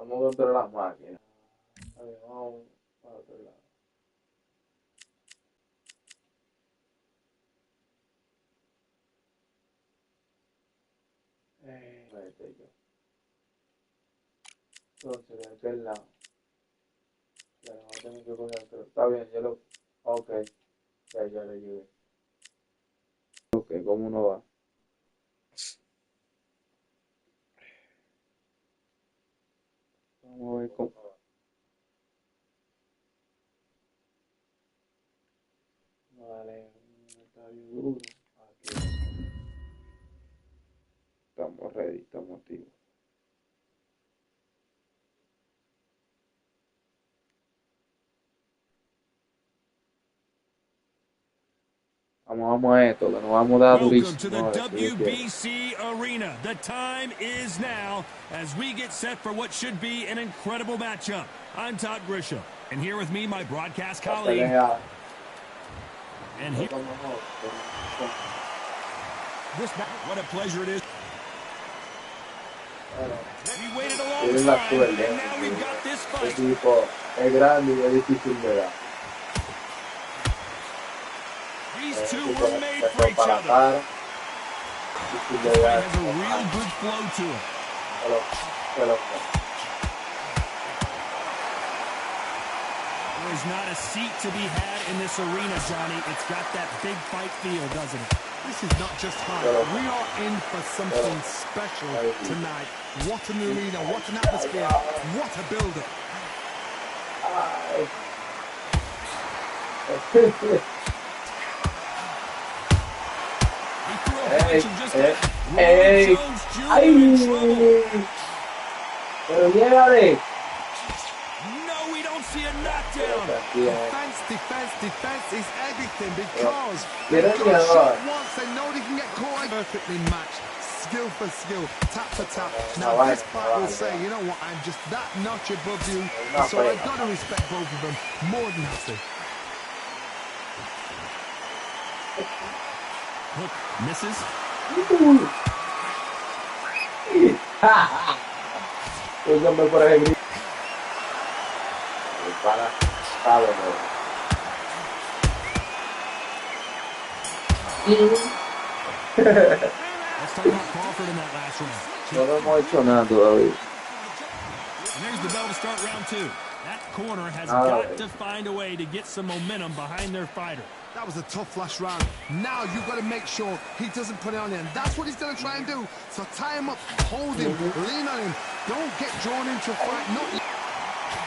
Estamos dentro de las máquinas. A ver, vamos para otro lado. Ahí estoy yo. Entonces, de aquel lado. Ya no tengo que coger, pero está bien, yo lo... Ok, ya le ayudé. Ok, ¿cómo no va? Vamos a ver cómo va. Vale, está bien duro. Aquí. Estamos ready, estamos activos. Vamos a esto, que nos vamos a dar Welcome to the durísimo. WBC Arena. The time is now as we get set for what should be an incredible matchup. I'm Todd Grisham, and here with me, my broadcast colleague. And here, what a pleasure it is. We waited a long time, and now we've got this fight. Es grande y es difícil de dar. These two were made for each other. This fight has a real good flow to it. There's not a seat to be had in this arena, Johnny. It's got that big fight feel, doesn't it? This is not just hype. We are in for something special tonight. What an arena, what an atmosphere, what a build-up. ¡Ey! ¡Ay! Pero llévale. No, we don't see a knockdown. Defense is everything because they've got shot once, they know they can get caught. Perfectly matched, skill for skill, tap for tap. Now this fight will say, you know what, I'm just that notch above you, so I've got to respect both of them more than happy. Hook misses. Úsame por ejemplo. Para sabe, Let's talk about Crawford in that last round. No hemos hecho nada todavía. And there's the bell to start round two. That corner has got to find a way to get some momentum behind their fighter. That was a tough last round. Now you've got to make sure he doesn't put it on him. That's what he's going to try and do. So tie him up, hold him, lean on him. Don't get drawn into a fight.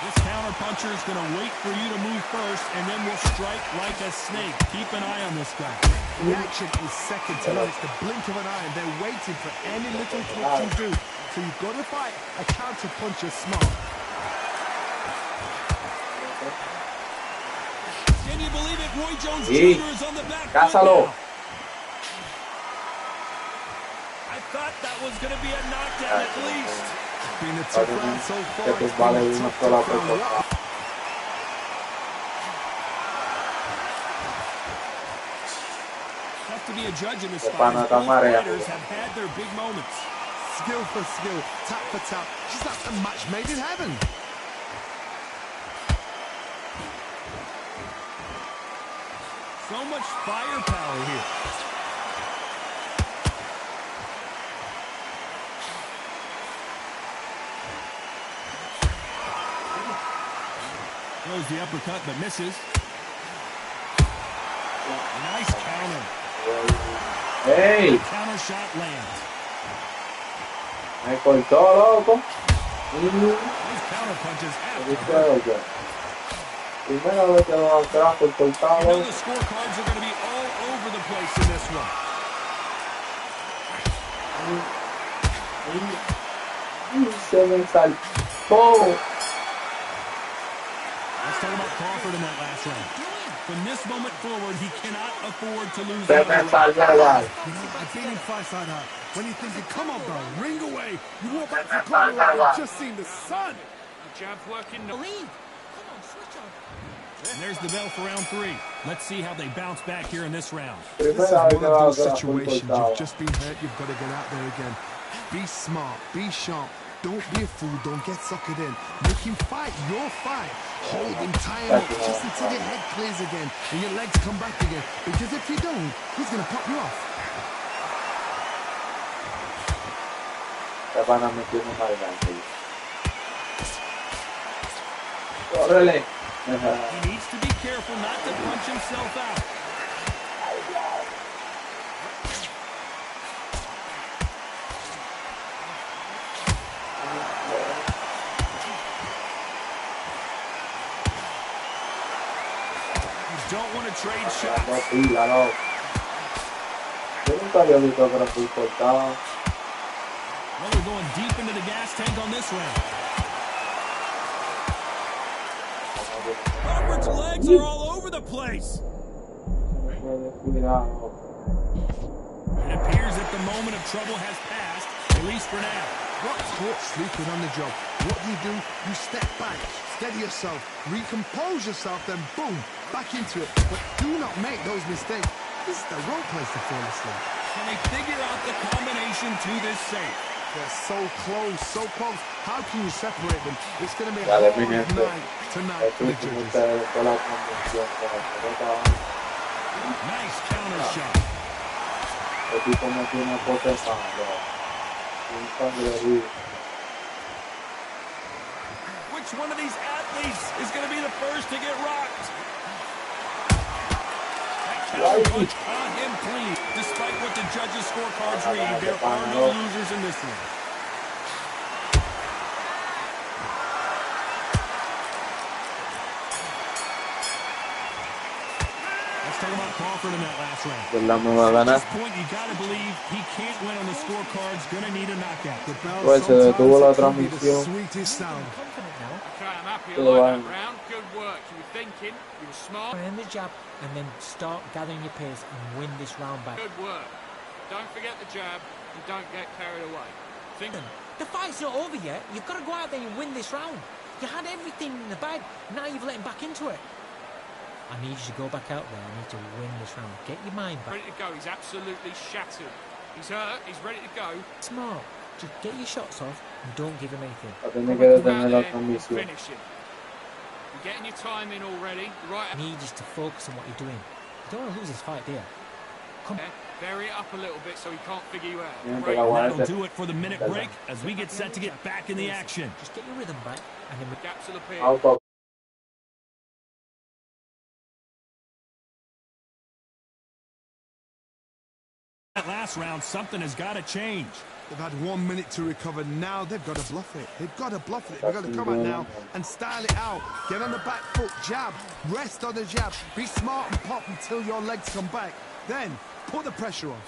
This counter puncher is going to wait for you to move first, and then will strike like a snake. Keep an eye on this guy. The action is second to none. It's the blink of an eye, and they're waiting for any little touch you do. So you've got to fight a counter puncher smart. Can you believe it? Roy Jones Jr. is on the back foot now. I thought that was going to be a knockdown at least. Been a tough round so far. It's been a tough round. Tough to be a judge in this fight. Both fighters have had their big moments. Skill for skill, tap for tap. Just like a match made in heaven. So much firepower here. Throws the uppercut but misses. Nice counter. Hey. Counter shot lands. Me cortó, loco. These counter punches have Primera vez que nos atrás por cortado. You know the scorecards are going to be all over the place in this one. Se me saltó. Let's talk about Crawford in that last round. From this moment forward, he cannot afford to lose. Se me saltó. I've been in fights like that. When you're thinking, come on, bro, ring away. You walk back to the corner like you've just seen the sun. Jab's working. The lead. And there's the bell for round three. Let's see how they bounce back here in this round. This is one of those situations. You've just been hurt. You've got to get out there again. Be smart. Be sharp. Don't be a fool, don't get suckered in. Make him fight your fight. Hold him, tie him up just until your head clears again and your legs come back again. Because if you don't, he's going to pop you off. Te van a meter un mal gancho. ¡Córrele! He needs to be careful not to punch himself out. You don't want to trade shots. No, pílalo. Yo nunca había visto que era full cortado. Well, we're going deep into the gas tank on this round. Robert's legs are all over the place. It appears that the moment of trouble has passed, at least for now. Got caught sleeping on the job. What do? You step back, steady yourself, recompose yourself, then boom, back into it. But do not make those mistakes. This is the wrong place to fall asleep. Can they figure out the combination to this safe? They're so close, so close. How can you separate them? It's going to be a hard night tonight for the judges. Nice counter shot. Which one of these athletes is going to be the first to get rocked? That counter punch caught him clean. Despite what the judges' scorecards read, there are no losers in this one. Talking about Crawford in that last round. At this point, you gotta believe he can't win on the scorecards. Gonna need a knockout. Pues se detuvo la transmisión. Okay, I'm happy. I like that round. Good work. You were thinking. You were smart. And the jab, and then start gathering your pace and win this round back. Good work. Don't forget the jab and don't get carried away. Think. The fight's not over yet. You've got to go out there and win this round. You had everything in the bag. Now you've let him back into it. I need you to go back out there. I need to win this round. Get your mind back. Ready to go. He's absolutely shattered. He's hurt. He's ready to go. Smart. Just get your shots off and don't give him anything. Finish him. You're getting your time in already. Right. I need you to focus on what you're doing. You don't want to lose this fight, do you? Come on. Vary it up a little bit so he can't figure you out. That'll do it for the minute break as we get set to get back in the action. Just get your rhythm back and then gaps will appear. That last round, something has got to change. They've had 1 minute to recover. Now they've got to bluff it. They've got to bluff it. They've got to come out now and style it out. Get on the back foot, jab, rest on the jab. Be smart and pop until your legs come back. Then put the pressure on.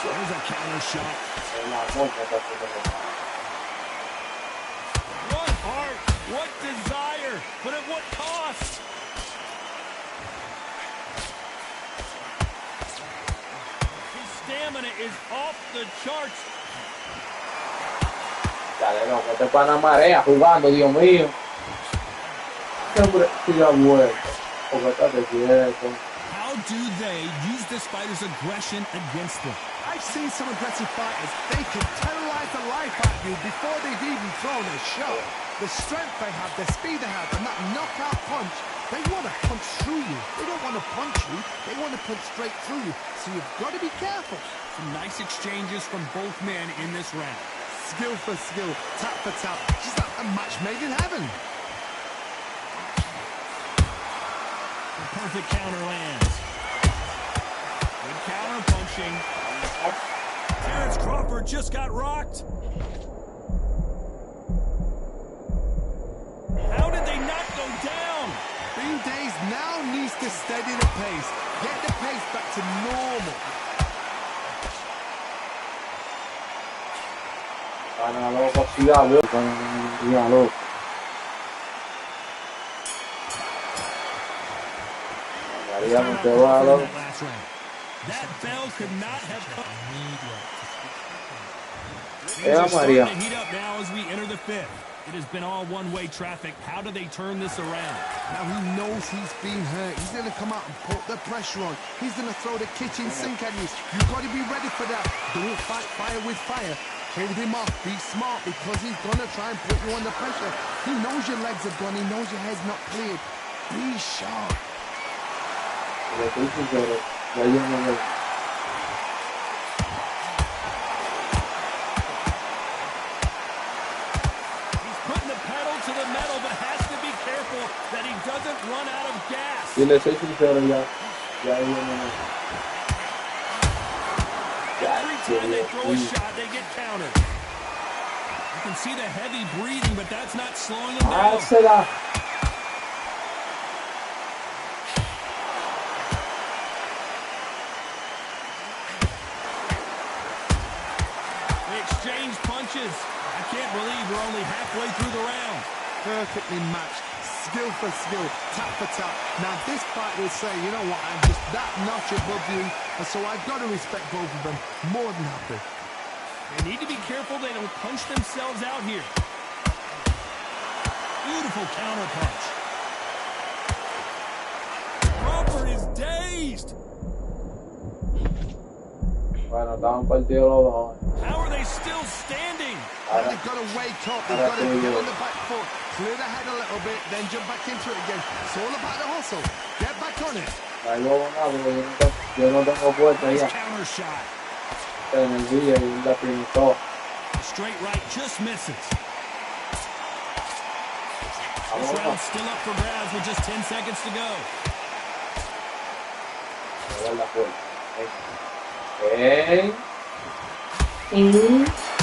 There's a counter shot. What heart, what desire, but at what cost? His stamina is off the charts. Dale, loco, este pana marea jugando, Dios mío. Siempre tira vuelta. Porque está de quieto. How do they use the fighter's aggression against them? I've seen some aggressive fighters. They can terrorize the life out of you before they've even thrown a shot. The strength they have, the speed they have, and that knockout punch, they want to punch through you. They don't want to punch you. They want to punch straight through you. So you've got to be careful. Some nice exchanges from both men in this round. Skill for skill, tap for tap. Just like a match made in heaven. The perfect counter lands. Good counter punching. Terrence Crawford just got rocked. How did they not go down? Bean Days now needs to steady the pace. Get the pace back to normal. That bell could not have come. Maria. Heat up now as we enter the fifth. It has been all one-way traffic. How do they turn this around? Now he knows he's been hurt. He's going to come out and put the pressure on. He's going to throw the kitchen sink at you. You've got to be ready for that. Don't fight fire with fire. Hold him off. Be smart because he's going to try and put you under pressure. He knows your legs are gone. He knows your head's not cleared. Be sharp. To the metal, but has to be careful that he doesn't run out of gas. Dile, soy sincero ya. Every time they throw a shot, they get countered. You can see the heavy breathing, but that's not slowing him down. They exchange punches. I can't believe we're only halfway through the round. Perfectly matched, skill for skill, tap for tap. Now this fight will say, you know what, I'm just that notch above you, and so I've got to respect both of them more than happy. They need to be careful they don't punch themselves out here. Beautiful counter punch. Crawford is dazed. Bueno, estaban partidos los dos. How are they still standing? They've got to wake up. They've got to get on the back foot, clear the head a little bit, then jump back into it again. It's all about the hustle. Get back on it. Yo no tengo fuerza ya. Counter shot. Energía y la pintó. Straight right just misses. This round's still up for grabs with just 10 seconds to go.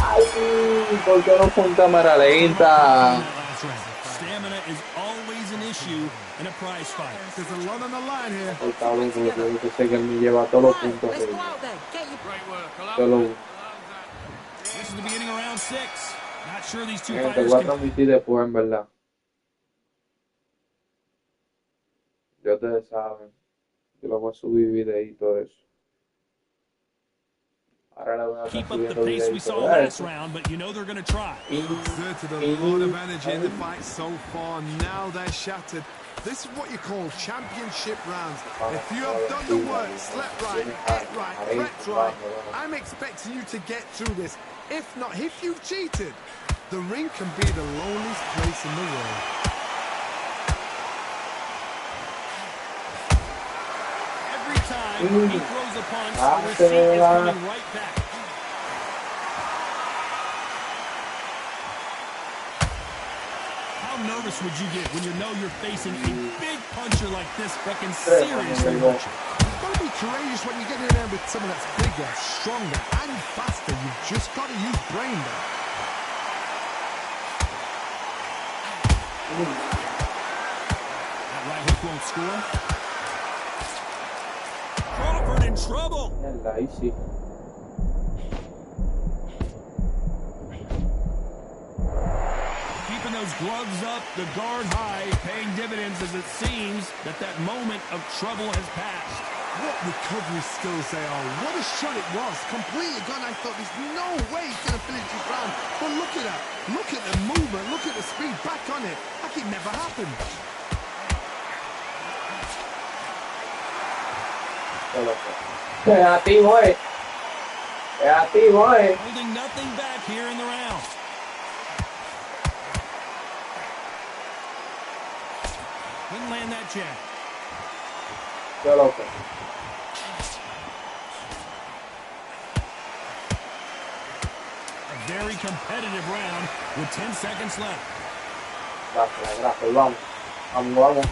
Ay, ¿por qué no fue en cámara lenta? Stamina is always an issue in a prize fight. There's a lot on the line here. Yo sé que él me lleva todos los puntos. Great work. This is the beginning of round 6. Not sure these two Te fighters voy a can... transmitir después, en verdad. Ya ustedes saben. Yo lo voy a subir videito de eso. Ahora le voy a keep estar up the subiendo pace we videito saw de last eso. round, but you know they're going to try. Exerted a lot of energy in the fight so far. Now they're shattered. This is what you call championship rounds. If you have done the work, slept right, ate right, prepped right, I'm expecting you to get through this. If not, if you've cheated, the ring can be the loneliest place in the world. Every time he throws a punch, the receipt is coming right back. How nervous would you get when you know you're facing a big puncher like this that can seriously hurt you? You've got to be courageous when you get in there with someone that's bigger, stronger, and faster. You've just got to use brain there. That right hook won't score. Crawford in trouble. Easy. Keeping those gloves up, the guard high, paying dividends as it seems that moment of trouble has passed. What recovery skills they are. What a shot it was. Completely gone. I thought there's no way he's going to finish this round. But look at that. Look at the movement. Look at the speed. Back on it. Like it never happened. Holding nothing back here in the round. Couldn't land that jab. A very competitive round with 10 seconds left. Vamos.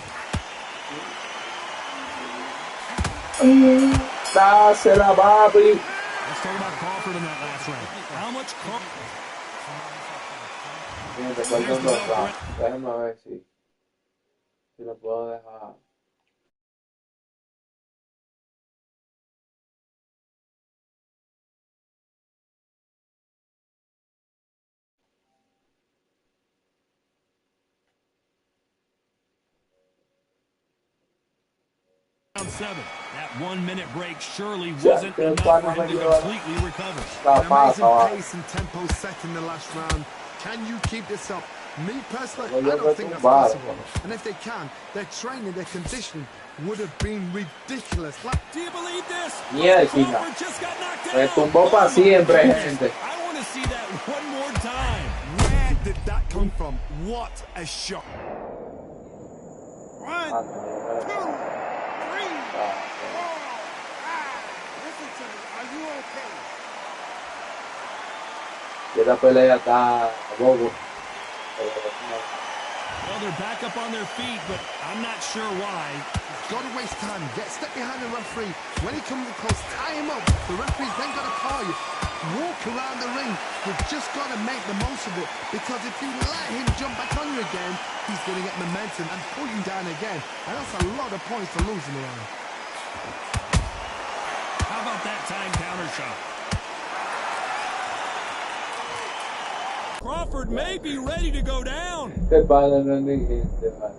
Dásela, papi. Let's talk about Crawford in that last round. How much Crawford? Déjenme ver si lo puedo dejar. Round 7. That 1 minute break surely wasn't enough for him to completely recover. An amazing pace and tempo set in the last round. Can you keep this up? Me personally, I don't think that's possible. And if they can, their training, their conditioning would have been ridiculous. Do you believe this? Yeah, Crawford just got knocked down. Retumbó para siempre, gente. I want to see that one more time. Where did that come from? What a shot. 1, 2, 3, 4. Listen to me. Are you okay? Esta pelea está bobo. Well, they're back up on their feet, but I'm not sure why. Got to waste time. Step behind the referee. When he comes close, tie him up. The referee's then got to call you. Walk around the ring. You've just got to make the most of it. Because if you let him jump back on you again, he's going to get momentum and pull you down again. And that's a lot of points to lose in the round. How about that time counter shot? Crawford may be ready to go down. Este padre no es ni gente, man.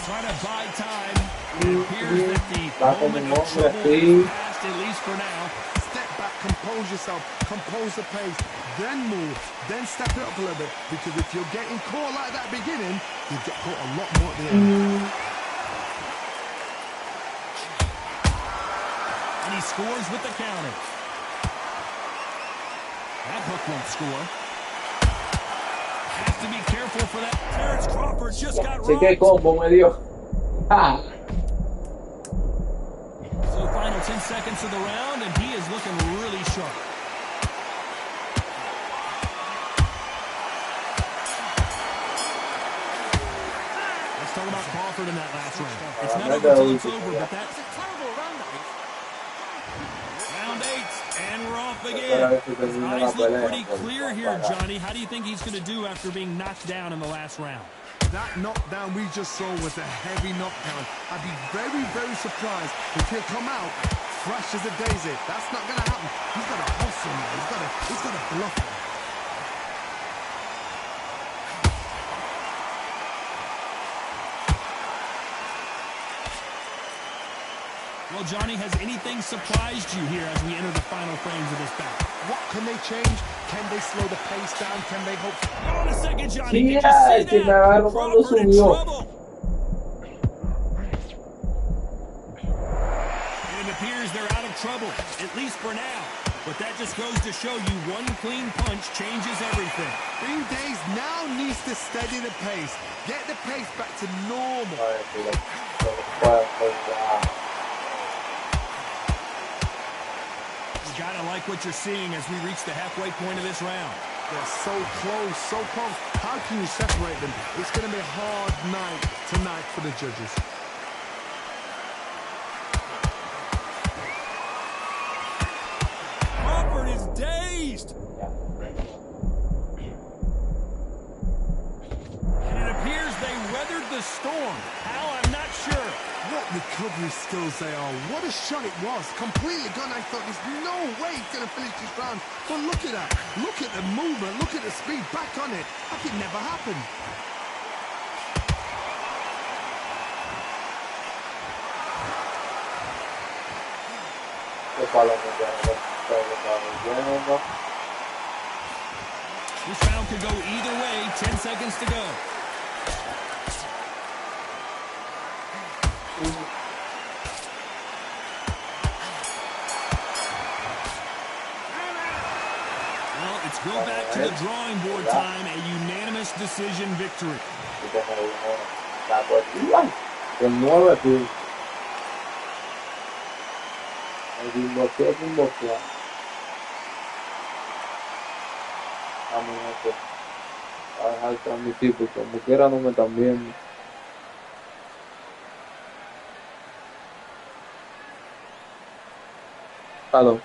Trying to buy time. It appears that the moment of trouble is past, at least for now. Step back, compose yourself, compose the pace, then move, then step it up a little bit. Because if you're getting caught like that beginning, you get caught a lot more at the end. And he scores with the counter. That hook won't score. Has to be careful for that. Terrence Crawford just got Sé que rocked. combo me dio. Ah. So final 10 seconds of the round, and he is looking really sharp. Let's talk about Crawford in that last round. It's not over until it's over, but that's a terrible round. Round 8, and we're off again. His eyes look pretty clear here, Johnny. How do you think he's going to do after being knocked down in the last round? That knockdown we just saw was a heavy knockdown. I'd be very, very surprised if he'll come out fresh as a daisy. That's not going to happen. He's got to hustle now. He's got to bluff him. Well, Johnny, has anything surprised you here as we enter the final frames of this battle? What can they change? Can they slow the pace down? Can they hope? Hold on a second, Johnny. Sí, Did you see que me that? agarró cuando Crawford in subió. trouble. And it appears they're out of trouble, at least for now. But that just goes to show you one clean punch changes everything. Green Days now needs to steady the pace. Get the pace back to normal. You gotta like what you're seeing as we reach the halfway point of this round. They're so close, so close. How can you separate them? It's going to be a hard night tonight for the judges. Crawford is dazed. And it appears they weathered the storm. How, I'm not sure. What recovery skills they are. What a shot it was. Completely gone. I thought there's no way he's going to finish this round. But look at that. Look at the movement. Look at the speed. Back on it. Like it never happened. This round could go either way. 10 seconds to go. Well, it's go back to the drawing board time. A unanimous decision victory. Con 9 puntos. El boxeo es un boxeo. Vamos a dejar transmitir porque como quiera no me están viendo. Aló.